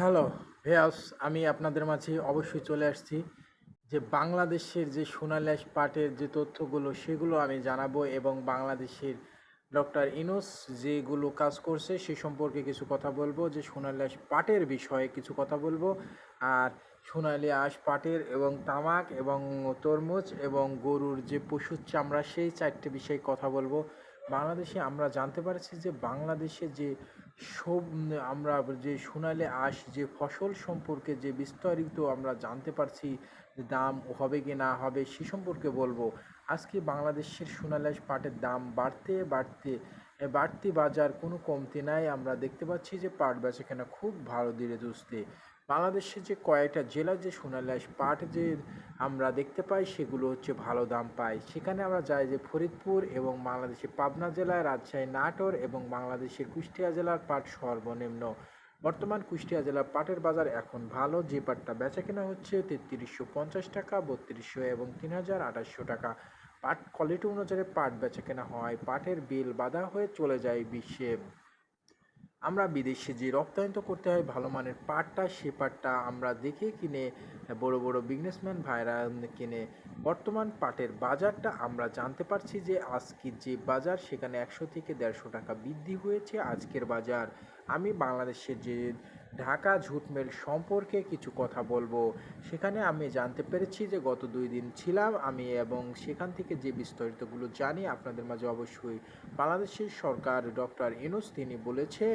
Hello viewers, আমি আপনাদের মাঝে অবশ্যই চলে আসছি যে বাংলাদেশের যে সোনালী আঁশ পাটের যে তথ্যগুলো সেগুলো আমি জানাবো এবং বাংলাদেশের ডক্টর ইউনূস যেগুলো কাজ করছে সে সম্পর্কে কিছু কথা বলবো, যে সোনালী আঁশ পাটের বিষয়ে কিছু কথা বলবো। আর সোনালী আঁশ পাটের এবং তামাক এবং তরমুজ এবং গরুর যে পশুর চামড়া সেই চারটে বিষয়ে কথা বলবো। বাংলাদেশে আমরা জানতে পারছি যে বাংলাদেশে যে সব আমরা যে সোনালী আঁশ যে ফসল সম্পর্কে যে বিস্তারিত আমরা জানতে পারছি, যে দাম হবে কি না হবে সে সম্পর্কে বলবো। আজকে বাংলাদেশের সোনালী আঁশ পাটের দাম বাড়তে বাড়তে বাড়তি বাজার কোনো কমতি নাই। আমরা দেখতে পাচ্ছি যে পাট বেচাকেনা খুব ভালো ধীরে সুস্থে। বাংলাদেশের যে কয়েকটা জেলার যে সোনালী আঁশ পাট যে আমরা দেখতে পাই সেগুলো হচ্ছে ভালো দাম পাই। সেখানে আমরা যাই যে ফরিদপুর এবং বাংলাদেশের পাবনা জেলায়, রাজশাহী, নাটোর এবং বাংলাদেশের কুষ্টিয়া জেলার পাট সর্বনিম্ন। বর্তমান কুষ্টিয়া জেলার পাটের বাজার এখন ভালো, যে পাটটা বেচাকেনা হচ্ছে ৩৩৫০ টাকা, ৩২০০ এবং ৩,৮০০ টাকা। পাট কোয়ালিটি অনুযায়ী পাট বেচাকেনা হয়, পাটের বিল বাঁধা হয়ে চলে যায় বিশ্বে। আমরা বিদেশে যে রপ্তানিত করতে হয় ভালো মানের পাটটা, সে পাটটা আমরা দেখে কিনে, বড় বড় বিজনেসম্যান ভাইরা কিনে। বর্তমান পাটের বাজারটা আমরা জানতে পারছি যে আজকের যে বাজার সেখানে ১০০ থেকে ১৫০ টাকা বৃদ্ধি হয়েছে আজকের বাজার। আমি বাংলাদেশের যে ঢাকা ঝুট মিল সম্পর্কে কিছু কথা বলবো। সেখানে আমি জানতে পেরেছি যে গত ২ দিন ছিলাম আমি এবং সেখান থেকে যে বিস্তারিতগুলো জানি আপনাদের মাঝে অবশ্যই। বাংলাদেশের সরকার ডক্টর ইউনূস তিনি বলেছে,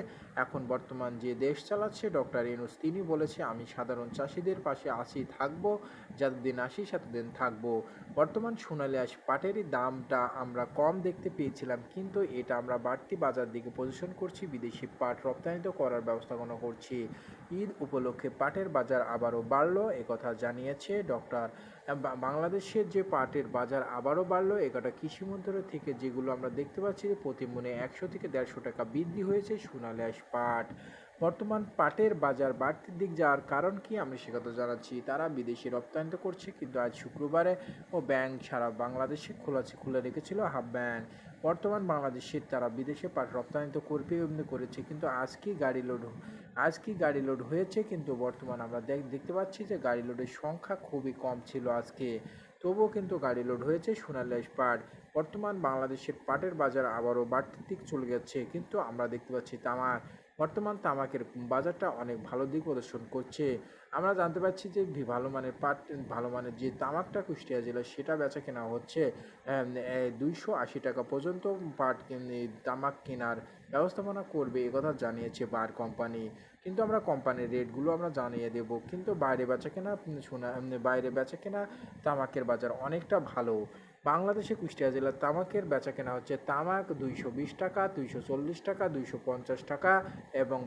এখন বর্তমান যে দেশ চালাচ্ছে ডক্টর ইউনূস তিনি বলেছে আমি সাধারণ চাষিদের পাশে আছি, থাকবো, যতদিন আসি ততদিন থাকবো। বর্তমান সোনালী আঁশ পাটেরই দামটা আমরা কম দেখতে পেয়েছিলাম, কিন্তু এটা আমরা বাড়তি বাজার দিকে পজিশন করছি, বিদেশি পাট রপ্তানিত করার ব্যবস্থাপনা করছি। ঈদ উপলক্ষে পাটের বাজার আবারও বাড়লো একথা জানিয়েছে ডক্টর। বাংলাদেশের যে পাটের বাজার আবারও বাড়লো একটা কৃষি মন্ত্রক থেকে, যেগুলো আমরা দেখতে পাচ্ছি যে প্রতি মনে ১০০ থেকে ১৫০ টাকা বৃদ্ধি হয়েছে সোনালী আঁশ পাট। বর্তমান পাটের বাজার বাড়তির দিক যাওয়ার কারণ কি আমি সে কথা জানাচ্ছি। তারা বিদেশে রপ্তানিত করছে, কিন্তু আজ শুক্রবারে ব্যাংক সারা বাংলাদেশে খুলে রেখেছিল হাফ ব্যাংক। বর্তমান বাংলাদেশের তারা বিদেশে পাট রপ্তানিত করবে এমনি করেছে, কিন্তু আজকে গাড়ি লোড হয়েছে, কিন্তু বর্তমান আমরা দেখতে পাচ্ছি যে গাড়ি লোডের সংখ্যা খুবই কম ছিল আজকে। তবুও কিন্তু গাড়ি লোড হয়েছে সোনালী আঁশ পাট। বর্তমান বাংলাদেশের পাটের বাজার আবারও বাড়তির দিক চলে যাচ্ছে, কিন্তু আমরা দেখতে পাচ্ছি বর্তমান তামাকের বাজারটা অনেক ভালো দিক প্রদর্শন করছে। আমরা জানতে পারছি যে ভালো মানের পাট, ভালো মানের যে তামাকটা কুষ্টিয়া জেলায় সেটা বেচা কেনা হচ্ছে ২৮০ টাকা পর্যন্ত। তামাক কেনার ব্যবস্থাপনা করবে একথা জানিয়েছে বার কোম্পানি। কিন্তু আমরা কোম্পানির রেটগুলো আমরা জানিয়ে দেব, কিন্তু বাইরে বেচা কেনা তামাকের বাজার অনেকটা ভালো। বাংলাদেশে কুষ্টিয়া জেলার তামাকের বেচা কেনা হচ্ছে তামাক ২২০ টাকা, ২৪০ টাকা, ২৫০ টাকা এবং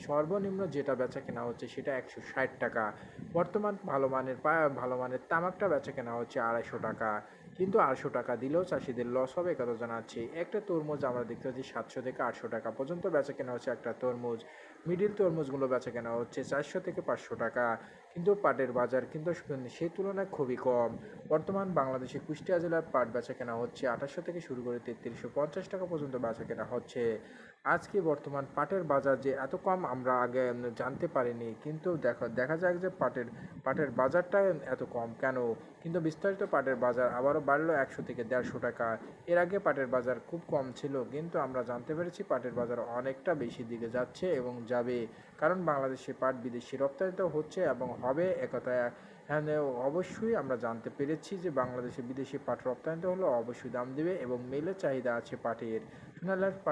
সর্বনিম্ন যেটা বেচা কেনা হচ্ছে সেটা ১৬০ টাকা। বর্তমান ভালো মানের তামাকটা বেচা কেনা হচ্ছে ২৫০ টাকা, কিন্তু ৮০০ টাকা দিলেও চাষিদের লস হবে একথা জানাচ্ছি। একটা তরমুজ আমরা দেখতে পাচ্ছি ৭০০ থেকে ৮০০ টাকা পর্যন্ত বেচা কেনা হচ্ছে একটা তরমুজ। মিডিল তরমুজগুলো বেচা কেনা হচ্ছে ৪০০ থেকে ৫০০ টাকা, কিন্তু পাটের বাজার কিন্তু সেই তুলনায় খুবই কম। বর্তমান বাংলাদেশে কুষ্টিয়া জেলার পাট বেচা কেনা হচ্ছে ২৮০০ থেকে শুরু করে ৩৩৫০ টাকা পর্যন্ত বেচা কেনা হচ্ছে। আজকে বর্তমান পাটের বাজার যে এত কম আমরা আগে জানতে পারিনি, কিন্তু দেখা যাক যে পাটের বাজারটা এত কম কেন। কিন্তু বিস্তারিত পাটের বাজার আবারও বাড়লো ১০০ থেকে ১৫০ টাকা। এর আগে পাটের বাজার খুব কম ছিল, কিন্তু আমরা জানতে পেরেছি পাটের বাজার অনেকটা বেশি দিকে যাচ্ছে এবং যাবে, কারণ বাংলাদেশে পাট বিদেশি রপ্তানিত হচ্ছে এবং হবে একথা। হ্যাঁ, অবশ্যই আমরা জানতে পেরেছি যে বাংলাদেশে বিদেশি পাট রপ্তানিত হলে অবশ্যই দাম দেবে এবং মেলে চাহিদা আছে পাটের। সোনালী আঁশ পাট